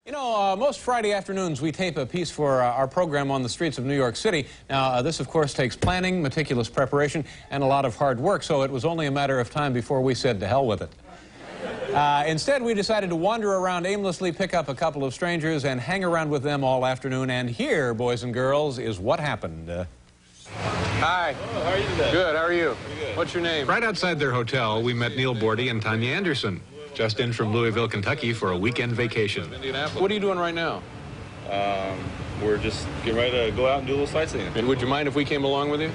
You know, most Friday afternoons we tape a piece for our program on the streets of New York City. Now, this, of course, takes planning, meticulous preparation, and a lot of hard work, so it was only a matter of time before we said to hell with it. Instead, we decided to wander around aimlessly, pick up a couple of strangers, and hang around with them all afternoon. And here, boys and girls, is what happened. Hi. Oh, how are you today? Good, how are you? Pretty good. What's your name? Right outside their hotel, we met Neil Bordy and Tanya Anderson, just in from Louisville, Kentucky for a weekend vacation. What are you doing right now? We're just getting ready to go out and do a little sightseeing. And would you mind if we came along with you?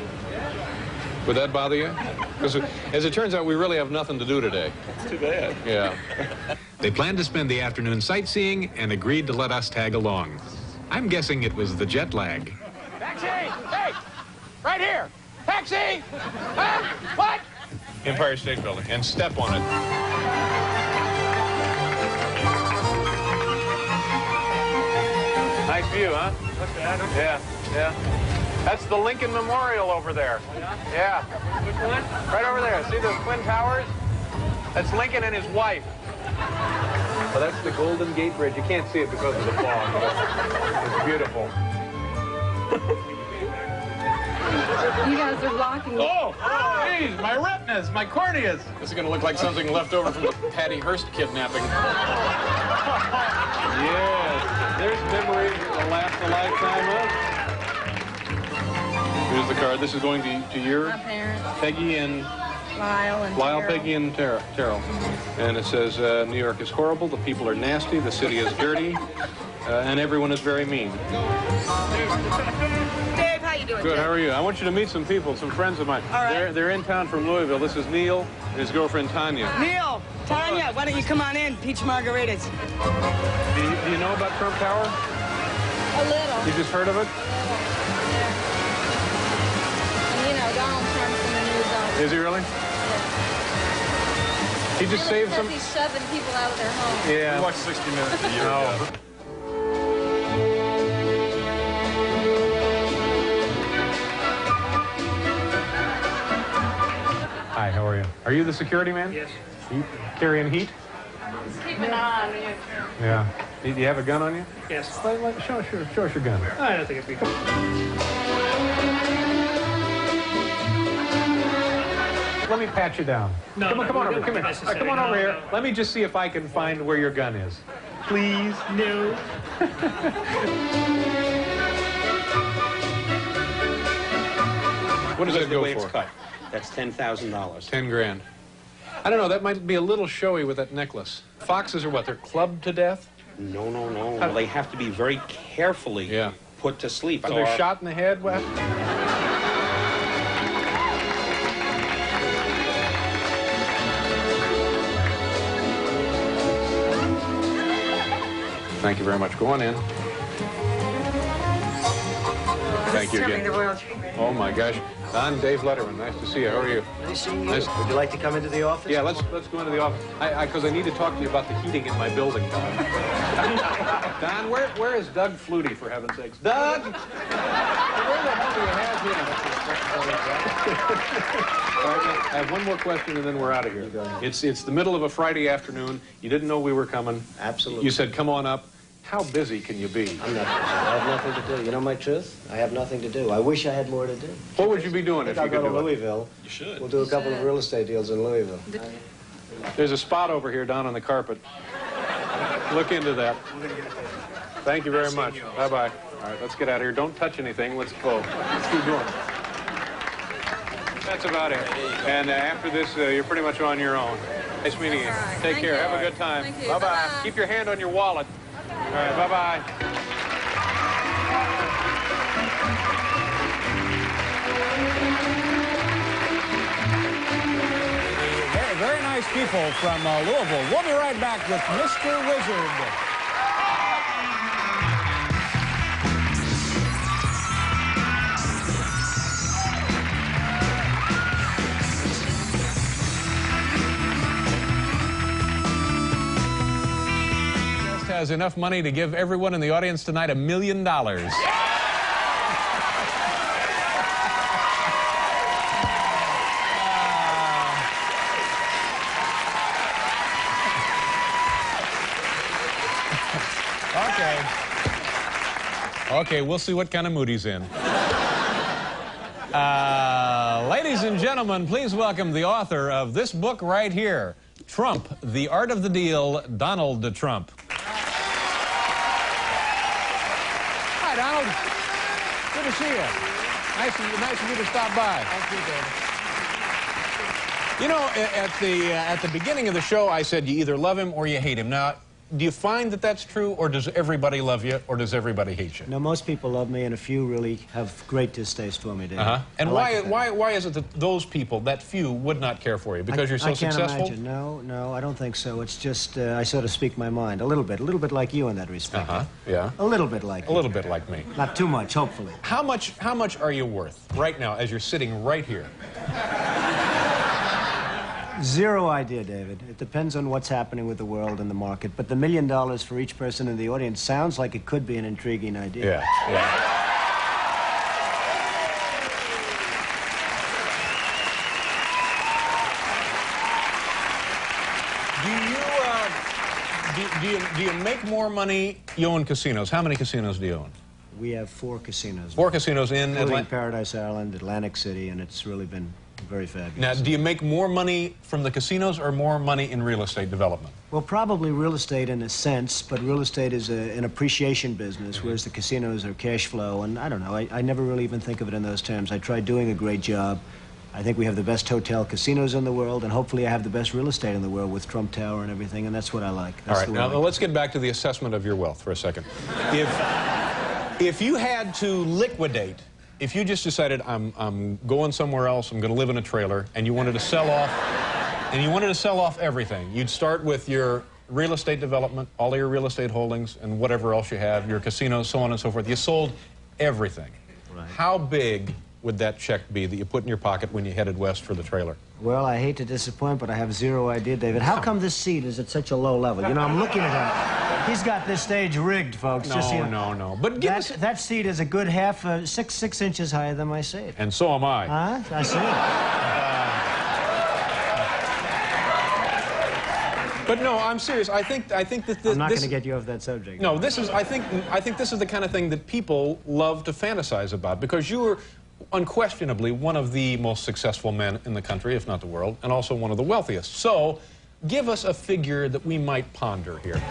Would that bother you? Because as it turns out, we really have nothing to do today. It's too bad. Yeah. They planned to spend the afternoon sightseeing and agreed to let us tag along. I'm guessing it was the jet lag. Taxi! Hey! Right here! Taxi! Huh? What? Empire State Building. And step on it. Nice view, huh? Yeah, yeah. That's the Lincoln Memorial over there. Yeah. Which one? Right over there. See those twin towers? That's Lincoln and his wife. Well, that's the Golden Gate Bridge. You can't see it because of the fog, but it's beautiful. You guys are blocking me. Oh, geez, my retinas, my corneas. This is going to look like something left over from the Patty Hearst kidnapping. Yes, there's memories that will last a lifetime of. Here's the card. This is going to your My parents, Peggy and Lyle, Lyle, Terrell. Peggy, and Terrell. And it says, New York is horrible, the people are nasty, the city is dirty, and everyone is very mean. Dave, how you doing? Good, Dave? how are you? I want you to meet some people, some friends of mine. All right. They're in town from Louisville. This is Neil and his girlfriend, Tanya. Neil, Tanya, why don't you come on in? Peach margaritas. Do you know about Trump Tower? A little. You just heard of it? And you know, Donald Trump's in the news all the Is he really? He just saved some... He's shoving people out of their homes. Yeah. We watched 60 Minutes a year ago. Hi, how are you? Are you the security man? Yes. You carrying heat? Keep an eye on you. Yeah. Do you have a gun on you? Yes. Show us your gun. I don't think it'd be. Let me pat you down. No, come on, no, come on it over. wouldn't Come be here. necessary. Come on over No, here. no. Let me just see if I can find where your gun is. Please. No. What does that The go way it's for? cut. That's $10,000. 10 grand. I don't know, that might be a little showy with that necklace. Foxes are what, they're clubbed to death? No, no, no. Well, they have to be very carefully Yeah. put to sleep. Are they shot in the head? What? Thank you very much. Go on in. Thank you again. Oh my gosh. Don, Dave Letterman. Nice to see you. How are you? Nice seeing you. Nice. Would you like to come into the office? Yeah, let's go into the office. Because I need to talk to you about the heating in my building, Don. Don, where is Doug Flutie, for heaven's sakes? Doug! Where the hell do you have him? All right, I have one more question and then we're out of here. It's the middle of a Friday afternoon. You didn't know we were coming. Absolutely. You said, come on up. How busy can you be? I'm not busy. I have nothing to do. You know my truth? I have nothing to do. I wish I had more to do. What would you be doing I if think you I'll could go to do it? Louisville. You should. We'll do a couple of real estate deals in Louisville. There's a spot over here down on the carpet. Look into that. Thank you very much. Bye-bye. All right, let's get out of here. Don't touch anything. Let's go. Let's keep going. That's about it. And after this, you're pretty much on your own. Nice meeting you. right. Take Thank care. you. Have a good time. Thank you. Bye-bye. Bye-bye. Keep your hand on your wallet. All right, bye-bye. Very nice people from Louisville. We'll be right back with Mr. Wizard. Has enough money to give everyone in the audience tonight $1 million. Okay. Okay, we'll see what kind of mood he's in. Ladies and gentlemen, please welcome the author of this book right here, Trump, The Art of the Deal, Donald Trump. Hi, Donald. Good to see you. Nice of you to stop by. Thank you, David. You know, at the beginning of the show, I said you either love him or you hate him. Now, do you find that that's true, or does everybody love you, or does everybody hate you? No, most people love me, and a few really have great distaste for me, David. And why is it that those people, that few, would not care for you? Because you're so successful? I can't imagine. No, I don't think so. It's just I sort of speak my mind a little bit like you in that respect. Yeah. A little bit like A little bit like me. Not too much, hopefully. How much are you worth right now as you're sitting right here? Zero idea, David. It depends on what's happening with the world and the market. But the $1 million for each person in the audience sounds like it could be an intriguing idea. Yeah. Do you make more money? You own casinos. How many casinos do you own? We have 4 casinos. 4 casinos in Atlanta? Paradise Island, Atlantic City, and it's really been very fabulous. Now, do you make more money from the casinos or more money in real estate development? Well, probably real estate in a sense, but real estate is an appreciation business, whereas the casinos are cash flow, and I don't know, I never really even think of it in those terms. I try doing a great job. I think we have the best hotel casinos in the world, and hopefully I have the best real estate in the world with Trump Tower and everything, and that's what I like. That's all right, now let's get back to the assessment of your wealth for a second. If you had to liquidate, if you just decided I'm going somewhere else, I'm going to live in a trailer, and you wanted to sell off, everything, you'd start with your real estate development, all of your real estate holdings, and whatever else you have, your casinos, so on and so forth. You sold everything. Right. How big would that check be that you put in your pocket when you headed west for the trailer? Well, I hate to disappoint, but I have zero idea, David. How come this seat is at such a low level? You know, I'm looking at him. He's got this stage rigged, folks. No. But that seat is a good half, 6 inches higher than my seat. And so am I. Huh? I see. But no, I'm serious. I think that this... I'm not going to get you off that subject. No, this is... I think this is the kind of thing that people love to fantasize about, because you are unquestionably one of the most successful men in the country, if not the world, and also one of the wealthiest. So, give us a figure that we might ponder here.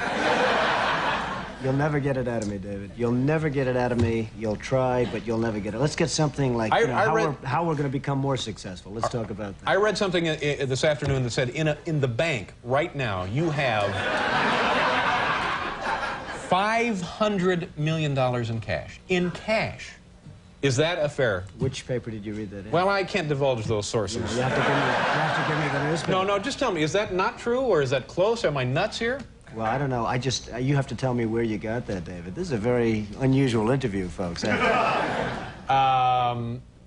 You'll never get it out of me, David. You'll never get it out of me. You'll try, but you'll never get it. Let's get something like how we're going to become more successful. Let's talk about that. I read something this afternoon that said in the bank right now you have $500 million in cash. In cash. Is that a fair? Which paper did you read that in? Well, I can't divulge those sources. You have to give me the newspaper. No, just tell me, is that not true, or is that close? Am I nuts here? Well, I don't know. You have to tell me where you got that, David. This is a very unusual interview, folks.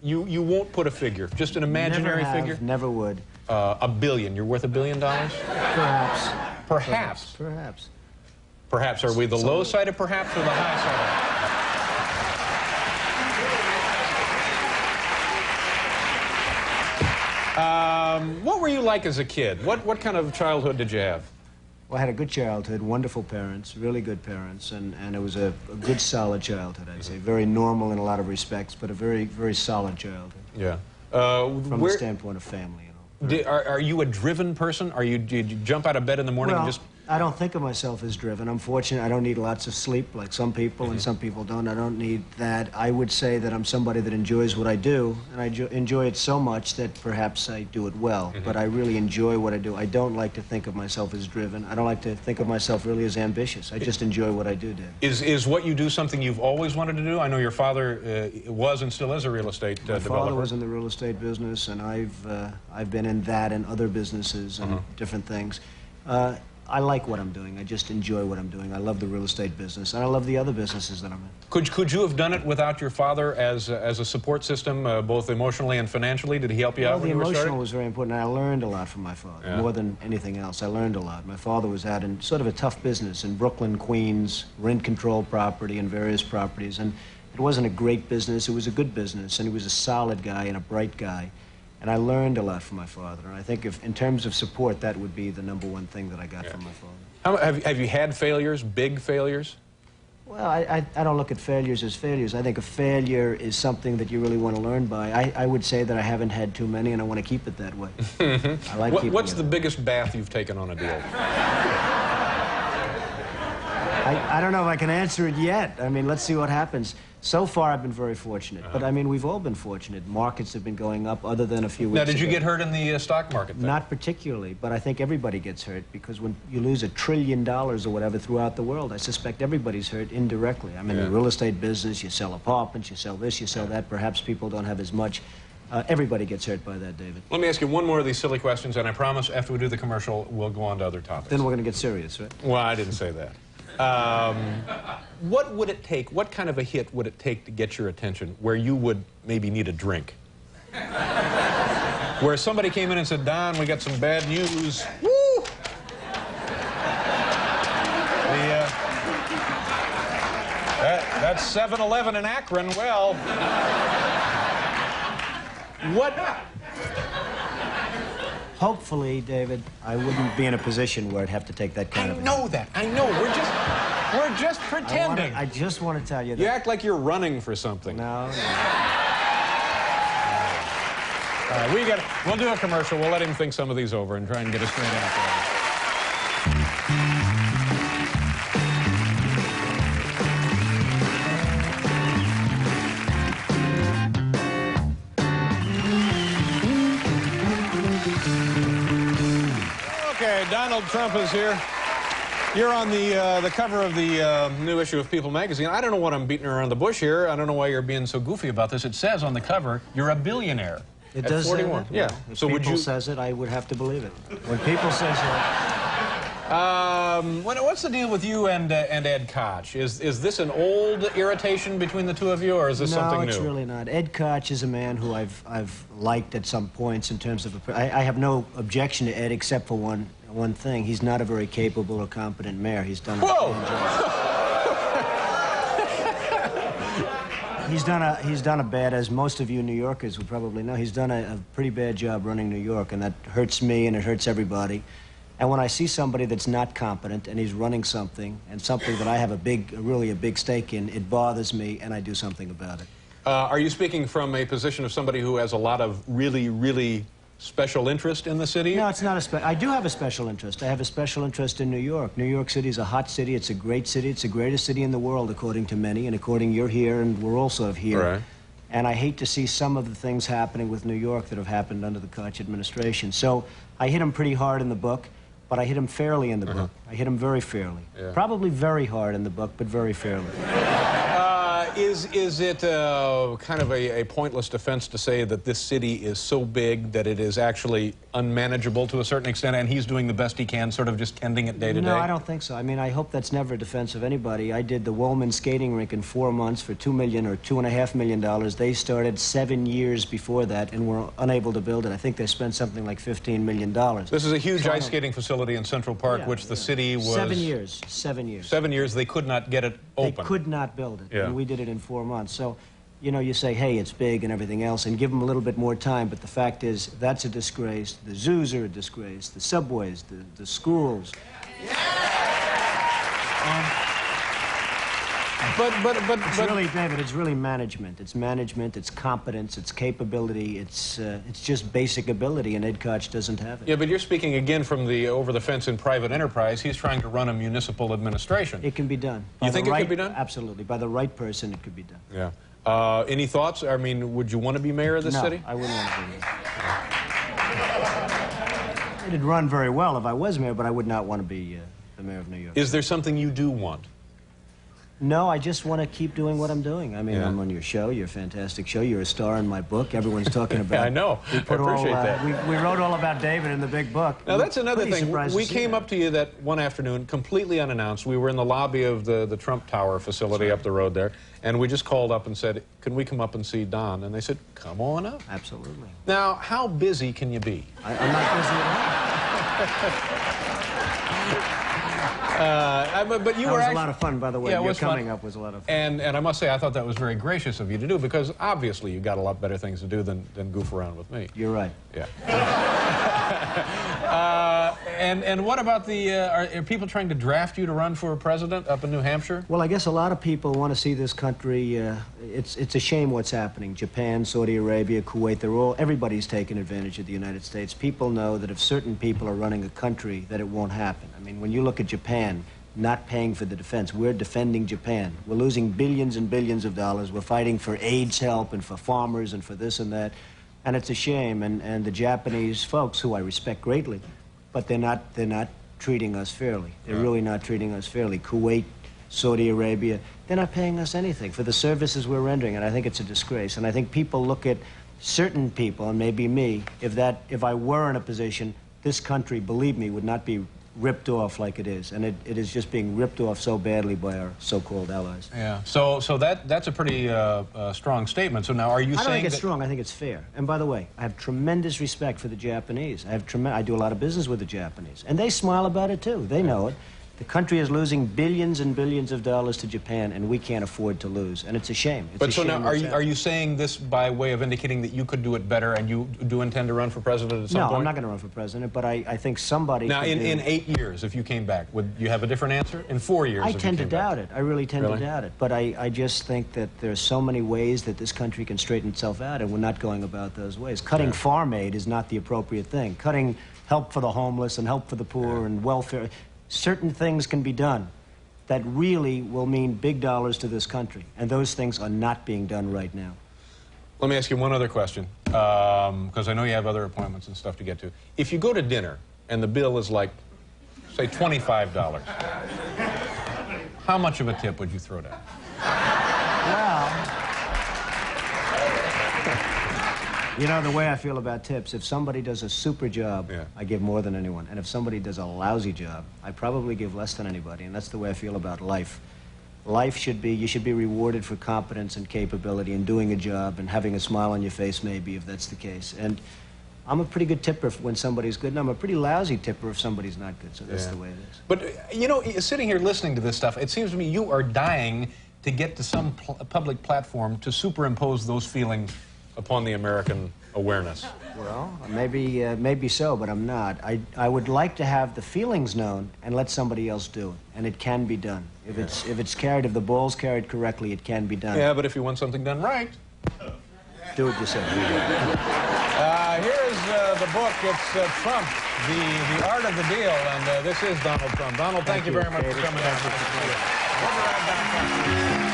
You won't put a figure, just an imaginary figure? Never would. $1 billion. You're worth $1 billion? Perhaps. Perhaps. Perhaps. Are we the low side of perhaps or the high side of? What were you like as a kid? What kind of childhood did you have? Well, I had a good childhood, wonderful parents, really good parents, and it was a good, solid childhood, I'd say. Very normal in a lot of respects, but a very, very solid childhood. Yeah. From the standpoint of family, you know. Are you a driven person? Do you jump out of bed in the morning and just... I don't think of myself as driven. I'm fortunate. I don't need lots of sleep like some people, and some people don't. I don't need that. I would say that I'm somebody that enjoys what I do, and I enjoy it so much that perhaps I do it well. But I really enjoy what I do. I don't like to think of myself as driven. I don't like to think of myself really as ambitious. I just enjoy what I do, Dave. Is what you do something you've always wanted to do? I know your father was and still is a real estate developer. My father was in the real estate business, and I've been in that and other businesses and different things. I like what I'm doing. I just enjoy what I'm doing. I love the real estate business, and I love the other businesses that I'm in. Could you have done it without your father as a support system, both emotionally and financially? Did he help you out when you were starting? The emotional was very important, and I learned a lot from my father, more than anything else. I learned a lot. My father was out in sort of a tough business in Brooklyn, Queens, rent-control property and various properties, and it wasn't a great business. It was a good business, and he was a solid guy and a bright guy. And I learned a lot from my father. And I think in terms of support, that would be the #1 thing that I got from my father. Have you had failures, big failures? Well, I don't look at failures as failures. I think a failure is something that you really want to learn by. I would say that I haven't had too many, and I want to keep it that way. I like keeping What's it the biggest bath you've taken on a deal? I don't know if I can answer it yet. I mean, let's see what happens. So far, I've been very fortunate. But, I mean, we've all been fortunate. Markets have been going up other than a few weeks ago. Now, did you get hurt in the stock market then? Not particularly, but I think everybody gets hurt because when you lose $1 trillion or whatever throughout the world, I suspect everybody's hurt indirectly. I'm in the real estate business. You sell apartments, you sell this, you sell that. Perhaps people don't have as much. Everybody gets hurt by that, David. Let me ask you one more of these silly questions, and I promise after we do the commercial, we'll go on to other topics. Then we're going to get serious, right? Well, I didn't say that. What would it take, what kind of a hit would it take to get your attention where you would maybe need a drink? Where somebody came in and said, Don, we got some bad news. Woo! That's 7-Eleven in Akron. Well, what? Hopefully, David, I wouldn't be in a position where I'd have to take that kind of... I know that. I know. We're just pretending. I just want to tell you that. You act like you're running for something. No. We'll do a commercial. We'll let him think some of these over and try and get a straight answer. Okay, Donald Trump is here. You're on the cover of the new issue of People magazine. I don't know what I'm beating around the bush here. I don't know why you're being so goofy about this. It says on the cover, you're a billionaire. It does say that? Yeah. Well, if so people says it, I would have to believe it. When people say so. What's the deal with you and Ed Koch? Is this an old irritation between the two of you, or is this something new? No, it's really not. Ed Koch is a man who I've liked at some points in terms of... I have no objection to Ed except for one thing. He's not a very capable or competent mayor. He's done a fine job. He's done a bad, as most of you New Yorkers would probably know, he's done a pretty bad job running New York, and that hurts me and it hurts everybody. And when I see somebody that's not competent and he's running something, and something that I have really a big stake in, it bothers me and I do something about it. Are you speaking from a position of somebody who has a lot of really special interest in the city? No, it's not I do have a special interest. I have a special interest in New York. New York City is a hot city. It's a great city. It's the greatest city in the world, according to many, and according you're here, and we're also here. Right. And I hate to see some of the things happening with New York that have happened under the Koch administration. So I hit him pretty hard in the book, but I hit him fairly in the book. I hit him very fairly. Yeah. Probably very hard in the book, but very fairly. Is it kind of a pointless defense to say that this city is so big that it is actually unmanageable to a certain extent, and he's doing the best he can, sort of just tending it day to day? No, I don't think so. I mean, I hope that's never a defense of anybody. I did the Woolman skating rink in 4 months for $2 million or $2.5 million. They started 7 years before that and were unable to build it. I think they spent something like $15 million. This is a huge ice skating facility in Central Park, which the city was... 7 years. 7 years. 7 years, they could not get it open. They could not build it, yeah. And we did it in 4 months. So, you know, you say, hey, it's big and everything else, and give them a little bit more time, but the fact is, that's a disgrace. The zoos are a disgrace. The subways, the schools. But it's really, David, it's really management. It's management, it's competence, it's capability, it's just basic ability, and Ed Koch doesn't have it. Yeah, but you're speaking again from the over-the-fence in private enterprise. He's trying to run a municipal administration. It can be done. You think it could be done? Absolutely. By the right person, it could be done. Yeah. Any thoughts? I mean, would you want to be mayor of this city? No, I wouldn't want to be mayor. It'd run very well if I was mayor, but I would not want to be the mayor of New York. Is there something you do want? No, I just want to keep doing what I'm doing. I mean, I'm on your show, your fantastic show. You're a star in my book. Everyone's talking about... Yeah, I know. I appreciate that. We wrote all about David in the big book. Now, that's another thing. We came up to you that one afternoon, completely unannounced. We were in the lobby of the Trump Tower facility up the road there, and we just called up and said, can we come up and see Don? And they said, come on up. Absolutely. Now, how busy can you be? I'm not busy at all. But you That were was actually, a lot of fun, by the way. Yeah, it Your was fun. coming up was a lot of fun. And I must say, I thought that was very gracious of you to do, because obviously you got a lot better things to do than goof around with me. You're right. Yeah. And what about the, are people trying to draft you to run for president up in New Hampshire? Well, I guess a lot of people want to see this country. It's a shame what's happening. Japan, Saudi Arabia, Kuwait, everybody's taking advantage of the United States. People know that if certain people are running a country, that it won't happen. I mean, when you look at Japan, not paying for the defense, we're defending Japan. We're losing billions and billions of dollars. We're fighting for AIDS help and for farmers and for this and that. And it's a shame. And the Japanese folks, who I respect greatly, but they're not treating us fairly. They're really not treating us fairly. Kuwait, Saudi Arabia, they're not paying us anything for the services we're rendering, and I think it's a disgrace. And I think people look at certain people, and maybe me, if I were in a position, this country, believe me, would not be ripped off like it is. And it is just being ripped off so badly by our so-called allies. Yeah. So that's a pretty strong statement. So now, are you saying I don't think it's that... strong. I think it's fair. And by the way, I have tremendous respect for the Japanese. I do a lot of business with the Japanese. And they smile about it, too. They know it. The country is losing billions and billions of dollars to Japan, and we can't afford to lose. And it's a shame. But so now, are you saying this by way of indicating that you could do it better, and you do intend to run for president at some point? No, I'm not going to run for president, but I think somebody... Now, in 8 years, if you came back, would you have a different answer? In 4 years, I tend to doubt it. I really tend to doubt it. But I just think that there are so many ways that this country can straighten itself out, and we're not going about those ways. Cutting farm aid is not the appropriate thing. Cutting help for the homeless and help for the poor and welfare... Certain things can be done that really will mean big dollars to this country, and those things are not being done right now. Let me ask you one other question, because I know you have other appointments and stuff to get to. If you go to dinner and the bill is like, say, $25, how much of a tip would you throw down? Well, you know, the way I feel about tips, if somebody does a super job, I give more than anyone. And if somebody does a lousy job, I probably give less than anybody. And that's the way I feel about life. Life should be, you should be rewarded for competence and capability and doing a job and having a smile on your face, maybe, if that's the case. And I'm a pretty good tipper when somebody's good, and I'm a pretty lousy tipper if somebody's not good. So that's the way it is. But, you know, sitting here listening to this stuff, it seems to me you are dying to get to some public platform to superimpose those feelings upon the American awareness. Well, maybe so, but I'm not. I would like to have the feelings known and let somebody else do it, and it can be done. If the ball's carried correctly, it can be done. Yeah, but if you want something done right, do it yourself. Here is the book. It's Trump, the Art of the Deal, and this is Donald Trump. Donald, thank you very much for coming out. We'll be right back.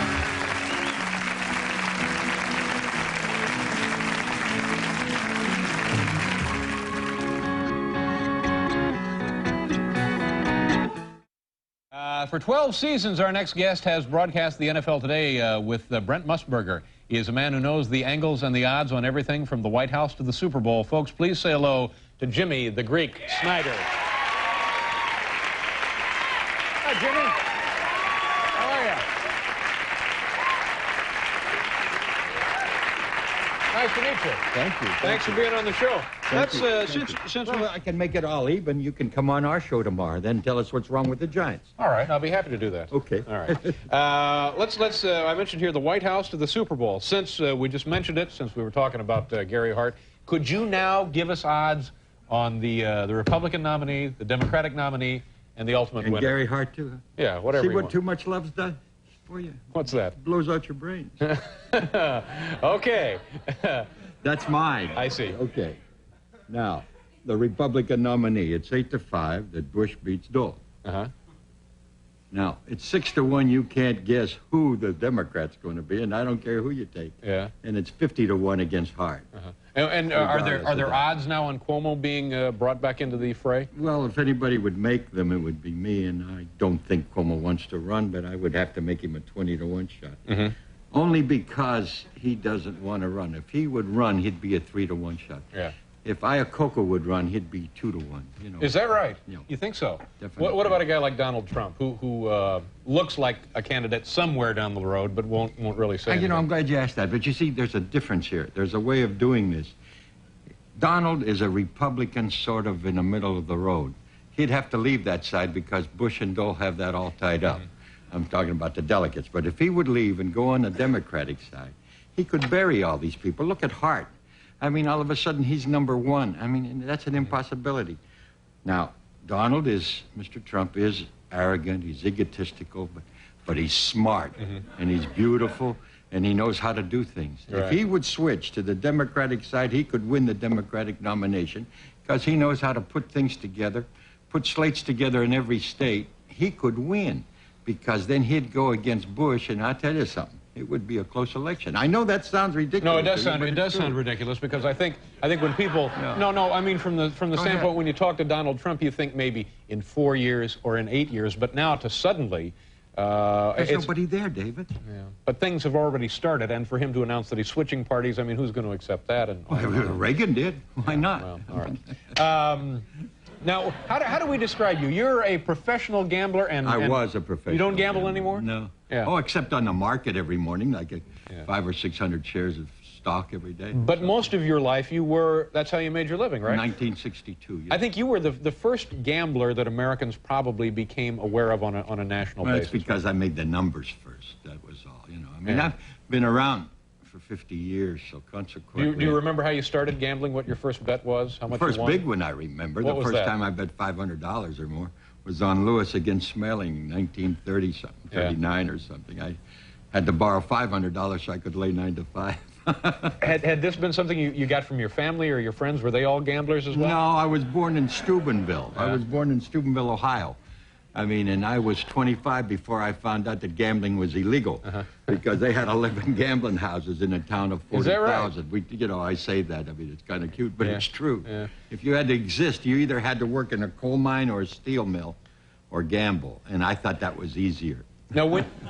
For 12 seasons, our next guest has broadcast the NFL Today with Brent Musburger. He is a man who knows the angles and the odds on everything from the White House to the Super Bowl. Folks, please say hello to Jimmy the Greek Snyder. Hi, Jimmy. How are you? Nice to meet you. Thank you. Thanks for being on the show. Since I can make it all even, you can come on our show tomorrow, then tell us what's wrong with the Giants. All right, I'll be happy to do that. Okay. All right. Let's I mentioned here the White House to the Super Bowl. Since we just mentioned it, since we were talking about Gary Hart, could you now give us odds on the Republican nominee, the Democratic nominee, and the ultimate winner? And Gary Hart, too? Huh? Yeah, whatever See you what want. Too much love's done for you? What's that? It blows out your brains. Okay. That's mine. I see. Okay. Now, the Republican nominee, it's 8-5 that Bush beats Dole. Uh-huh. Now, it's 6-1. You can't guess who the Democrat's going to be, and I don't care who you take. Yeah. And it's 50-1 against Hart. Uh-huh. And are there odds now on Cuomo being brought back into the fray? Well, if anybody would make them, it would be me, and I don't think Cuomo wants to run, but I would have to make him a 20-1 shot. Mm-hmm. Only because he doesn't want to run. If he would run, he'd be a 3-1 shot. Yeah. If Iacocca would run, he'd be 2-1. You know. Is that right? Yeah. You think so? Definitely. What about a guy like Donald Trump, who looks like a candidate somewhere down the road, but won't really say anything? You know, I'm glad you asked that. But you see, there's a difference here. There's a way of doing this. Donald is a Republican sort of in the middle of the road. he'd have to leave that side because Bush and Dole have that all tied up. I'm talking about the delegates. But if he would leave and go on the Democratic side, he could bury all these people. Look at Hart. I mean, all of a sudden, he's #1. I mean, that's an impossibility. Now, Mr. Trump is arrogant, he's egotistical, but he's smart, and he's beautiful, and he knows how to do things. Right. If he would switch to the Democratic side, he could win the Democratic nomination because he knows how to put things together, put slates together in every state. He could win because then he'd go against Bush, and I'll tell you something. It would be a close election. I know that sounds ridiculous. No, it does sound ridiculous because I think when people I mean from the standpoint when you talk to Donald Trump, you think maybe in 4 years or in 8 years, but now to suddenly there's nobody there, David. Yeah. But things have already started, and for him to announce that he's switching parties, I mean, who's going to accept that? And Reagan did. Why not? Well, all right. Now, how do we describe you? You're a professional gambler, and I was a professional. You don't gamble gambler anymore? No. Yeah. Oh, except on the market every morning, like 500 or 600 shares of stock every day. But most of your life, that's how you made your living, right? 1962. Yes. I think you were the first gambler that Americans probably became aware of on a national basis. That's because I made the numbers first. That was all. You know, I mean, I've been around for 50 years, so consequently. Do you remember how you started gambling? What your first bet was? How much? The first you won? big one I remember. What the was first that? time I bet $500 or more was on Lewis against Smelling, 1930 something, 39 or something. I had to borrow $500 so I could lay 9 to 5. Had this been something you got from your family or your friends? Were they all gamblers as well? No, I was born in Steubenville. I was born in Steubenville, Ohio. I mean, and I was 25 before I found out that gambling was illegal because they had 11 gambling houses in a town of 40,000. Is that right? You know, I say that. I mean, it's kind of cute, but it's true. Yeah. If you had to exist, you either had to work in a coal mine or a steel mill or gamble, and I thought that was easier. Now,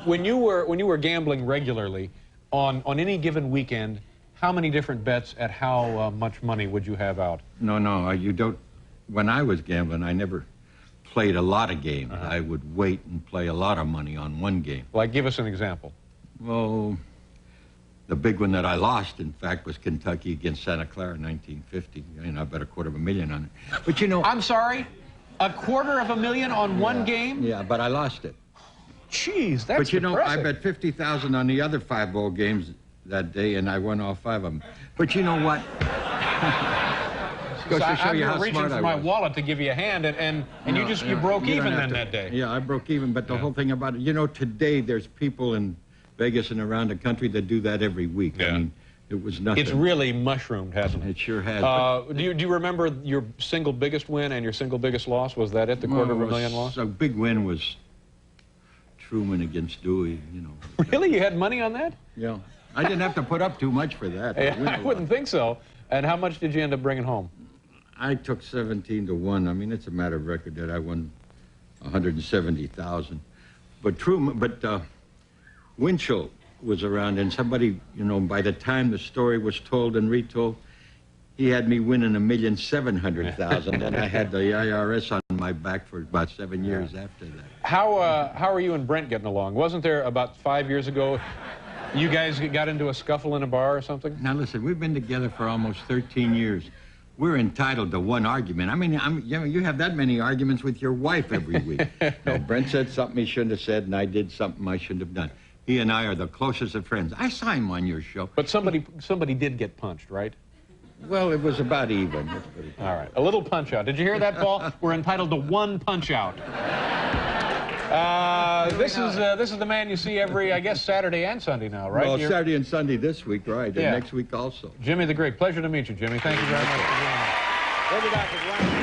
when you were gambling regularly, on any given weekend, how many different bets at how much money would you have out? No, you don't. When I was gambling, I never played a lot of games. I would wait and play a lot of money on one game. Like, give us an example. Well, the big one that I lost, in fact, was Kentucky against Santa Clara in 1950. And I bet $250,000 on it. But you know... I'm sorry? $250,000 on one game? Yeah, but I lost it. Jeez, that's But you know, I depressing. bet $50,000 on the other 5 bowl games that day, and I won all 5 of them. But you know what? Goes to show you how reaching smart for I my was. wallet to give you a hand, and you broke you don't even have then to- that day. Yeah, I broke even, but the whole thing about it, you know, today there's people in Vegas and around the country that do that every week. Yeah. I mean, it was nothing. It's really mushroomed, hasn't it? It sure has. Do you remember your single biggest win and your single biggest loss? Was that it, the $250,000 loss? A big win was Truman against Dewey, you know. Really? You had money on that? Yeah. I didn't have to put up too much for that. I wouldn't think so. And how much did you end up bringing home? I took 17 to 1. I mean, it's a matter of record that I won 170,000. But Winchell was around, and somebody, you know, by the time the story was told and retold, he had me winning $1,700,000, and I had the IRS on my back for about 7 years after that. How are you and Brent getting along? Wasn't there about 5 years ago, you guys got into a scuffle in a bar or something? Now listen, we've been together for almost 13 years. We're entitled to one argument. I mean, you know, you have that many arguments with your wife every week. No, Brent said something he shouldn't have said, and I did something I shouldn't have done. He and I are the closest of friends. I saw him on your show. But somebody did get punched, right? Well, it was about even. All right, a little punch out. Did you hear that, Paul? We're entitled to one punch out. This is the man you see every, I guess, Saturday and Sunday now, right? Well, Saturday and Sunday this week, right? Yeah. And next week also. Jimmy the Greek. Pleasure to meet you, Jimmy. Thank you very much for being here. We'll be back with Ryan.